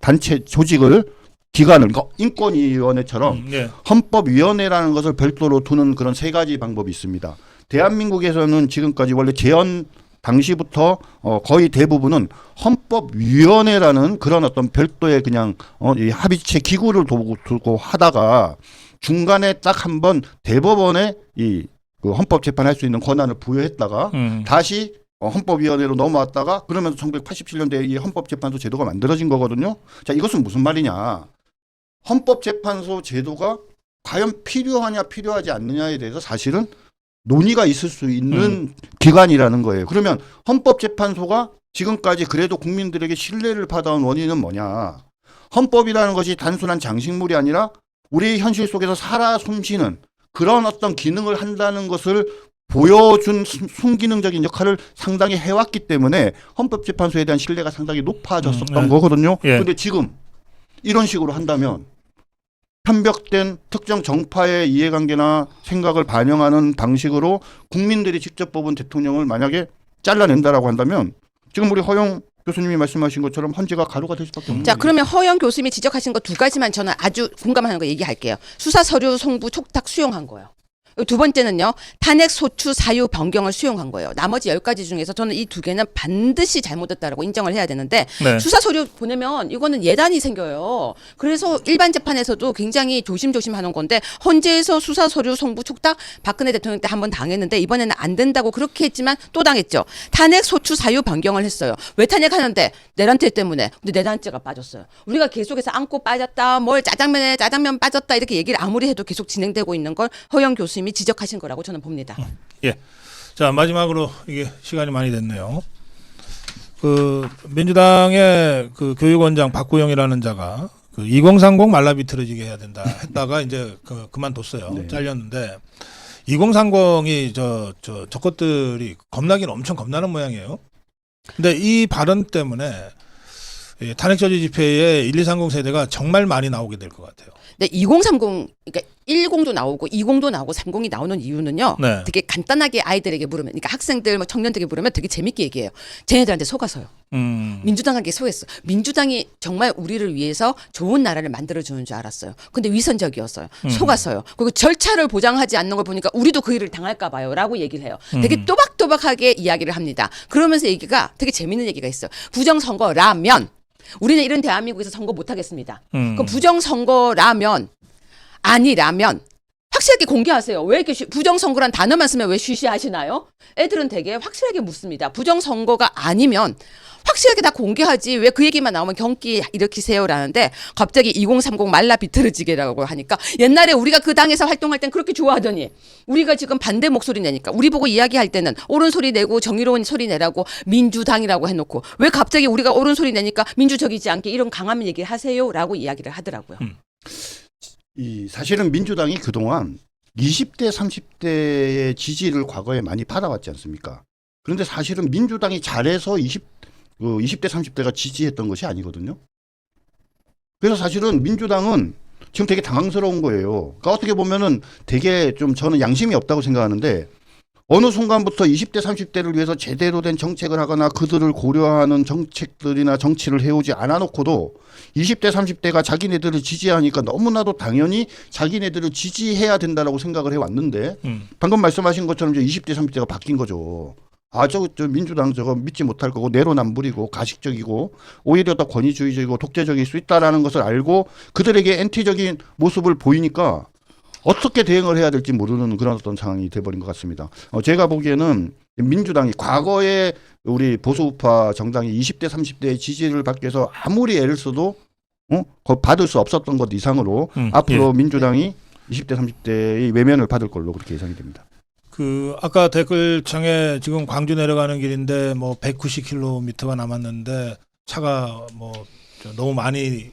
단체 조직을 기관을, 그러니까 인권위원회처럼 예. 헌법위원회라는 것을 별도로 두는 그런 세 가지 방법이 있습니다. 대한민국에서는 지금까지 원래 재헌 당시부터 거의 대부분은 헌법위원회라는 그런 어떤 별도의 그냥 이 합의체 기구를 두고 하다가 중간에 딱 한 번 대법원에 그 헌법재판할 수 있는 권한을 부여했다가 다시 헌법위원회로 넘어왔다가 그러면서 1987년도에 이 헌법재판소 제도가 만들어진 거거든요. 자, 이것은 무슨 말이냐? 헌법재판소 제도가 과연 필요하냐 필요하지 않느냐에 대해서 사실은 논의가 있을 수 있는 기관이라는 거예요. 그러면 헌법재판소가 지금까지 그래도 국민들에게 신뢰를 받아온 원인은 뭐냐? 헌법이라는 것이 단순한 장식물이 아니라 우리 현실 속에서 살아 숨쉬는 그런 어떤 기능을 한다는 것을 보여준 순기능적인 역할을 상당히 해왔기 때문에 헌법재판소에 대한 신뢰가 상당히 높아졌었던 거거든요. 그런데 지금 이런 식으로 한다면 편벽된 특정 정파의 이해관계나 생각을 반영하는 방식으로 국민들이 직접 뽑은 대통령을 만약에 잘라낸다라고 한다면 지금 우리 허영 교수님이 말씀하신 것처럼 헌재가 가루가 될 수밖에 없는 자, 거죠. 그러면 허영 교수님이 지적하신 거 두 가지만 저는 아주 공감하는 거 얘기할게요. 수사 서류 송부 촉탁 수용한 거예요. 두 번째는요, 탄핵 소추 사유 변경을 수용한 거예요. 나머지 10가지 중에서 저는 이 두 개는 반드시 잘못됐다라고 인정을 해야 되는데 네. 수사 서류 보내면 이거는 예단이 생겨요. 그래서 일반 재판에서도 굉장히 조심조심 하는 건데 헌재에서 수사 서류 송부 촉탁 박근혜 대통령 때 한번 당했는데 이번에는 안 된다고 그렇게 했지만 또 당했죠. 탄핵 소추 사유 변경을 했어요. 왜 탄핵하는데? 내란죄 때문에. 근데 내란죄가 빠졌어요. 우리가 계속해서 안고 빠졌다, 뭘 짜장면에 짜장면 빠졌다 이렇게 얘기를 아무리 해도 계속 진행되고 있는 걸 허영 교수님이 지적하신 거라고 저는 봅니다. 예. 자, 마지막으로 이게 시간이 많이 됐네요. 그 민주당의 그 교육원장 박구영이라는 자가 그 2030 말라 비틀어지게 해야 된다 했다가 이제 그만뒀어요. 네. 잘렸는데 2030이 저 것들이 겁나긴 엄청 겁나는 모양이에요. 근데 이 발언 때문에 이 탄핵 저지 집회에 1230 세대가 정말 많이 나오게 될 것 같아요. 근데 2030 그러니까 10도 나오고 20도 나오고 30이 나오는 이유는요. 네. 되게 간단하게 아이들에게 물으면, 그러니까 학생들, 뭐 청년들에게 물으면 되게 재밌게 얘기해요. 쟤네들한테 속아서요. 민주당한테 속였어. 민주당이 정말 우리를 위해서 좋은 나라를 만들어주는 줄 알았어요. 근데 위선적이었어요. 속았어요. 그리고 절차를 보장하지 않는 걸 보니까 우리도 그 일을 당할까 봐요. 라고 얘기를 해요. 되게 또박또박하게 이야기를 합니다. 그러면서 얘기가 되게 재밌는 얘기가 있어요. 부정선거라면 우리는 이런 대한민국에서 선거 못하겠습니다. 그럼 부정선거라면 아니라면 확실하게 공개하세요. 왜 이렇게 부정선거란 단어만 쓰면 왜 쉬쉬하시나요? 애들은 되게 확실하게 묻습니다. 부정선거가 아니면 확실하게 다 공개하지 왜 그 얘기만 나오면 경기 일으키세요라는데 갑자기 2030 말라 비틀어지게라고 하니까 옛날에 우리가 그 당에서 활동할 땐 그렇게 좋아하더니 우리가 지금 반대 목소리 내니까 우리 보고 이야기할 때는 옳은 소리 내고 정의로운 소리 내라고 민주당이라고 해놓고 왜 갑자기 우리가 옳은 소리 내니까 민주적이지 않게 이런 강한 얘기를 하세요라고 이야기를 하더라고요. 사실은 민주당이 그동안 20대 30대의 지지를 과거에 많이 받아왔지 않습니까? 그런데 사실은 민주당이 잘해서 20대 30대가 지지했던 것이 아니거든요. 그래서 사실은 민주당은 지금 되게 당황스러운 거예요. 그러니까 어떻게 보면은 되게 좀 저는 양심이 없다고 생각하는데 어느 순간부터 20대 30대를 위해서 제대로 된 정책을 하거나 그들을 고려하는 정책들이나 정치를 해오지 않아 놓고도 20대 30대가 자기네들을 지지하니까 너무나도 당연히 자기네들을 지지해야 된다라고 생각을 해왔는데 방금 말씀하신 것처럼 이제 20대 30대가 바뀐 거죠. 저 민주당 저거 믿지 못할 거고 내로남불이고 가식적이고 오히려 더 권위주의적이고 독재적일 수 있다라는 것을 알고 그들에게 엔티적인 모습을 보이니까 어떻게 대응을 해야 될지 모르는 그런 어떤 상황이 돼버린 것 같습니다. 제가 보기에는 민주당이 과거에 우리 보수우파 정당이 20대 30대의 지지를 받기 위해서 아무리 애를 써도 받을 수 없었던 것 이상으로 앞으로 민주당이 20대 30대의 외면을 받을 걸로 그렇게 예상이 됩니다. 그 아까 댓글창에 지금 광주 내려가는 길인데 뭐 190km가 남았는데 차가 뭐 너무 많이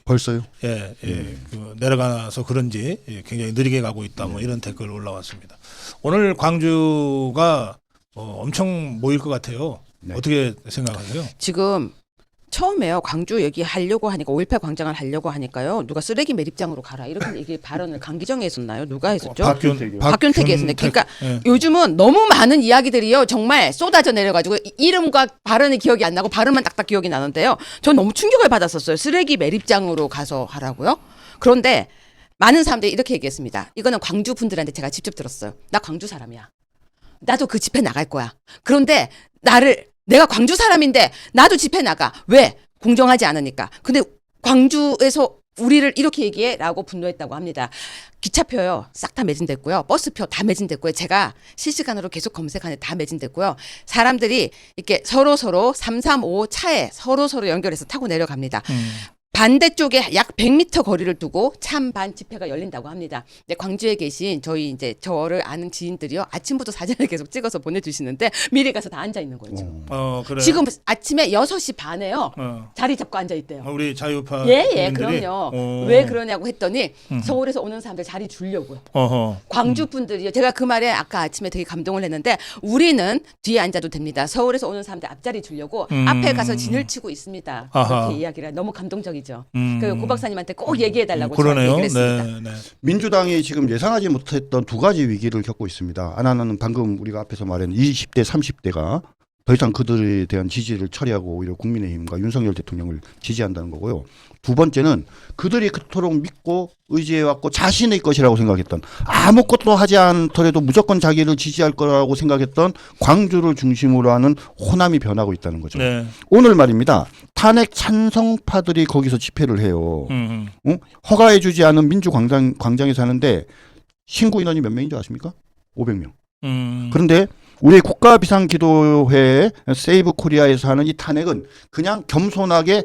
벌써요? 그 내려가서 그런지 굉장히 느리게 가고 있다 뭐 이런 댓글 올라왔습니다. 오늘 광주가 엄청 모일 것 같아요. 네. 어떻게 생각하세요? 지금 처음에요. 광주 얘기하려고 하니까 5.18 광장을 하려고 하니까요. 누가 쓰레기 매립장으로 가라 이렇게 얘기 발언을 강기정이 했었나요? 누가 했었죠? 박균택이 했었네. 그러니까 요즘은 너무 많은 이야기들이요. 정말 쏟아져 내려가지고 이름과 발언이 기억이 안 나고 발음만 딱딱 기억이 나는데요. 전 너무 충격을 받았었어요. 쓰레기 매립장으로 가서 하라고요? 그런데 많은 사람들이 이렇게 얘기했습니다. 이거는 광주 분들한테 제가 직접 들었어요. 나 광주 사람이야. 나도 그 집회 나갈 거야. 그런데 내가 광주 사람인데 나도 집회 나가. 왜? 공정하지 않으니까. 근데 광주에서 우리를 이렇게 얘기해? 라고 분노했다고 합니다. 기차표요. 싹 다 매진됐고요. 버스표 다 매진됐고요. 제가 실시간으로 계속 검색하는데 다 매진됐고요. 사람들이 이렇게 서로 335 차에 서로 연결해서 타고 내려갑니다. 반대쪽에 약 100m 거리를 두고 찬반 집회가 열린다고 합니다. 근데 광주에 계신 저를 아는 지인들이요. 아침부터 사진을 계속 찍어서 보내주시는데 미리 가서 다 앉아 있는 거죠. 그래요? 지금 아침에 6시 반에요. 자리 잡고 앉아 있대요. 우리 자유파 예, 국민들이? 그럼요. 왜 그러냐고 했더니 서울에서 오는 사람들 자리 주려고요. 광주 분들이요. 제가 그 말에 아까 아침에 되게 감동을 했는데 우리는 뒤에 앉아도 됩니다. 서울에서 오는 사람들 앞자리 주려고 앞에 가서 진을 치고 있습니다. 그렇게 이야기를 너무 감동적이죠. 고 박사님한테 꼭 얘기해달라고 저한테 그러네요. 얘기를 했습니다. 네. 민주당이 지금 예상하지 못했던 두 가지 위기를 겪고 있습니다. 하나는 방금 우리가 앞에서 말한 20대 30대가 더 이상 그들에 대한 지지를 처리하고 오히려 국민의힘과 윤석열 대통령을 지지한다는 거고요. 두 번째는 그들이 그토록 믿고 의지해왔고 자신의 것이라고 생각했던 아무것도 하지 않더라도 무조건 자기를 지지할 거라고 생각했던 광주를 중심으로 하는 호남이 변하고 있다는 거죠. 네. 오늘 말입니다. 탄핵 찬성파들이 거기서 집회를 해요. 허가해주지 않은 민주광장에서 하는데 신고 인원이 몇 명인 줄 아십니까? 500명. 그런데 우리 국가비상기도회 세이브 코리아에서 하는 이 탄핵은 그냥 겸손하게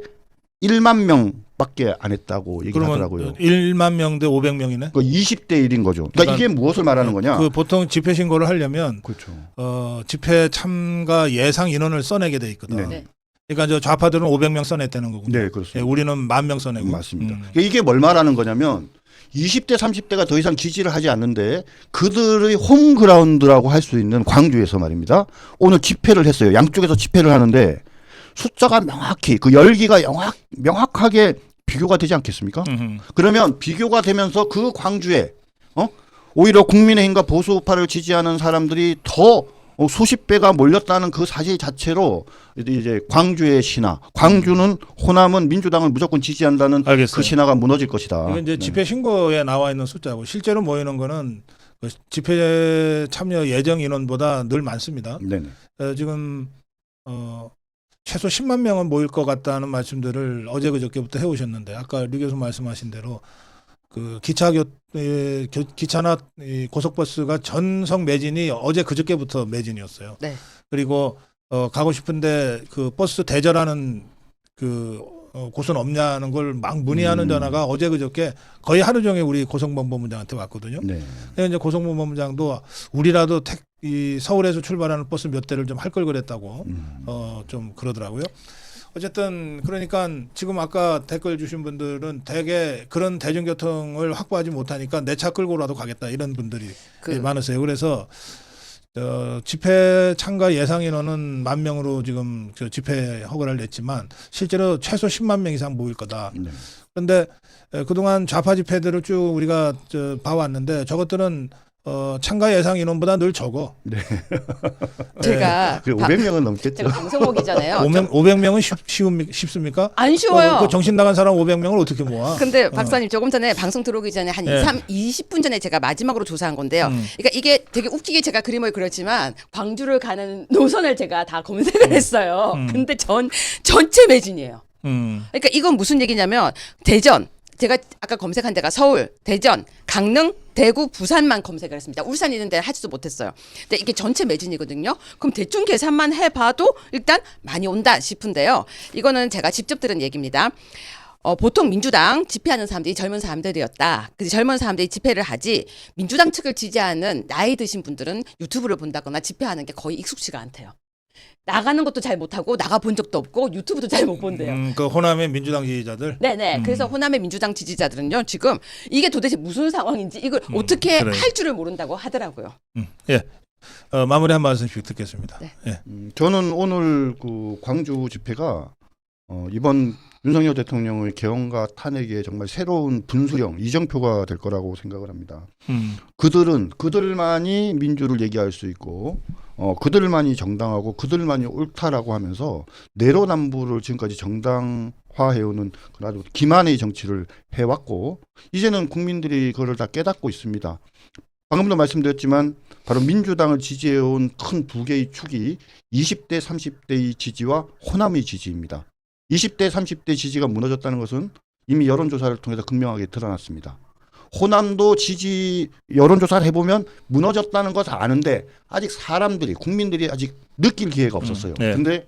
1만 명밖에 안 했다고 얘기를 하더라고요. 1만 명 대 500명이네. 20대 1인 거죠. 그러니까 이게 무엇을 말하는 거냐? 보통 집회 신고를 하려면 그렇죠. 집회 참가 예상 인원을 써내게 돼 있거든. 네. 그러니까 좌파들은 500명 써냈다는 거군요. 네, 그렇습니다. 우리는 10,000명 써내고. 맞습니다. 그러니까 이게 뭘 말하는 거냐면 20대 30대가 더 이상 지지를 하지 않는데 그들의 홈그라운드라고 할 수 있는 광주에서 말입니다. 오늘 집회를 했어요. 양쪽에서 집회를 하는데 숫자가 명확히 그 열기가 명확하게 비교가 되지 않겠습니까? 그러면 비교가 되면서 그 광주에 오히려 국민의힘과 보수우파를 지지하는 사람들이 더 수십 배가 몰렸다는 그 사실 자체로 이제 광주의 신화, 광주는 호남은 민주당을 무조건 지지한다는 알겠어요. 그 신화가 무너질 것이다. 이건 이제 집회 신고에 나와 있는 숫자고 실제로 모이는 거는 그 집회 참여 예정 인원보다 늘 많습니다. 네네. 지금 최소 10만 명은 모일 것 같다는 말씀들을 어제 그저께부터 해오셨는데 아까 류 교수 말씀하신 대로 그 기차나 이 고속버스가 전석 매진이 어제 그저께부터 매진이었어요. 네. 그리고 가고 싶은데 그 버스 대절하는 그 곳은 없냐는 걸 막 문의하는 전화가 어제 그저께 거의 하루 종일 우리 고성본부장한테 왔거든요. 네. 근데 이제 고성본부장도 우리라도 이 서울에서 출발하는 버스 몇 대를 좀 할 걸 그랬다고 좀 그러더라고요. 어쨌든 그러니까 지금 아까 댓글 주신 분들은 대개 그런 대중교통을 확보하지 못하니까 내 차 끌고라도 가겠다 이런 분들이 많으세요. 그래서 집회 참가 예상 인원은 10,000명으로 지금 집회 허가를 냈지만 실제로 최소 10만 명 이상 모일 거다. 그런데 그동안 좌파 집회들을 쭉 우리가 봐왔는데 저것들은 참가 예상 인원보다 늘 적어. 제가 500명은 넘겠죠. 제가 방송 오기잖아요. 500명은 쉽습니까? 안 쉬워요. 그 정신 나간 사람 500명을 어떻게 모아? 근데 박사님 조금 전에 방송 들어오기 전에 한 예. 20분 전에 제가 마지막으로 조사한 건데요. 그러니까 이게 되게 웃기게 제가 그림을 그렸지만 광주를 가는 노선을 제가 다 검색을 했어요. 근데 전체 매진이에요. 그러니까 이건 무슨 얘기냐면 대전 제가 아까 검색한 데가 서울, 대전, 강릉, 대구, 부산만 검색을 했습니다. 울산 있는 데는 하지도 못했어요. 근데 이게 전체 매진이거든요. 그럼 대충 계산만 해봐도 일단 많이 온다 싶은데요. 이거는 제가 직접 들은 얘기입니다. 보통 민주당 집회하는 사람들이 젊은 사람들이었다. 그래서 젊은 사람들이 집회를 하지 민주당 측을 지지하는 나이 드신 분들은 유튜브를 본다거나 집회하는 게 거의 익숙지가 않대요. 나가는 것도 잘 못하고 나가본 적도 없고 유튜브도 잘 못 본대요. 그 호남의 민주당 지지자들. 네네. 그래서 호남의 민주당 지지자들은요 지금 이게 도대체 무슨 상황인지 이걸 어떻게 그래요. 할 줄을 모른다고 하더라고요. 예. 마무리 한 말씀씩 듣겠습니다. 네. 예. 저는 오늘 그 광주 집회가 이번 윤석열 대통령의 개헌과 탄핵에 정말 새로운 분수령, 이정표가 될 거라고 생각을 합니다. 그들만이 민주를 얘기할 수 있고 그들만이 정당하고 그들만이 옳다라고 하면서 내로남불을 지금까지 정당화해오는 그런 아주 기만의 정치를 해왔고 이제는 국민들이 그걸 다 깨닫고 있습니다. 방금도 말씀드렸지만 바로 민주당을 지지해온 큰 두 개의 축이 20대, 30대의 지지와 호남의 지지입니다. 20대, 30대 지지가 무너졌다는 것은 이미 여론조사를 통해서 극명하게 드러났습니다. 호남도 지지 여론조사를 해보면 무너졌다는 것을 아는데 아직 사람들이 국민들이 아직 느낄 기회가 없었어요. 네. 근데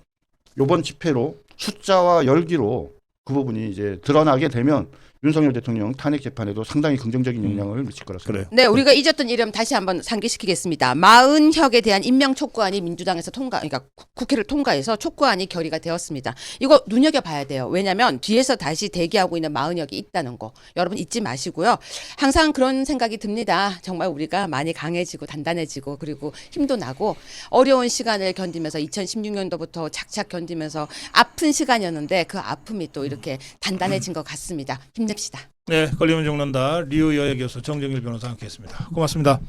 이번 집회로 숫자와 열기로 그 부분이 이제 드러나게 되면 윤석열 대통령 탄핵 재판에도 상당히 긍정적인 영향을 미칠 거라 생각합니다. 그래요. 네, 우리가 잊었던 이름 다시 한번 상기시키겠습니다. 마은혁에 대한 임명 촉구안이 민주당에서 그러니까 국회를 통과해서 촉구안이 결의가 되었습니다. 이거 눈여겨봐야 돼요. 왜냐하면 뒤에서 다시 대기하고 있는 마은혁이 있다는 거 여러분 잊지 마시고요. 항상 그런 생각이 듭니다. 정말 우리가 많이 강해지고 단단해지고 그리고 힘도 나고 어려운 시간을 견디면서 2016년도부터 착착 견디면서 아픈 시간이었는데 그 아픔이 또 이렇게 단단해진 것 같습니다. 힘냅시다. 네, 걸리면 죽는다. 리우 여의 교수 정정일 변호사 함께했습니다. 고맙습니다.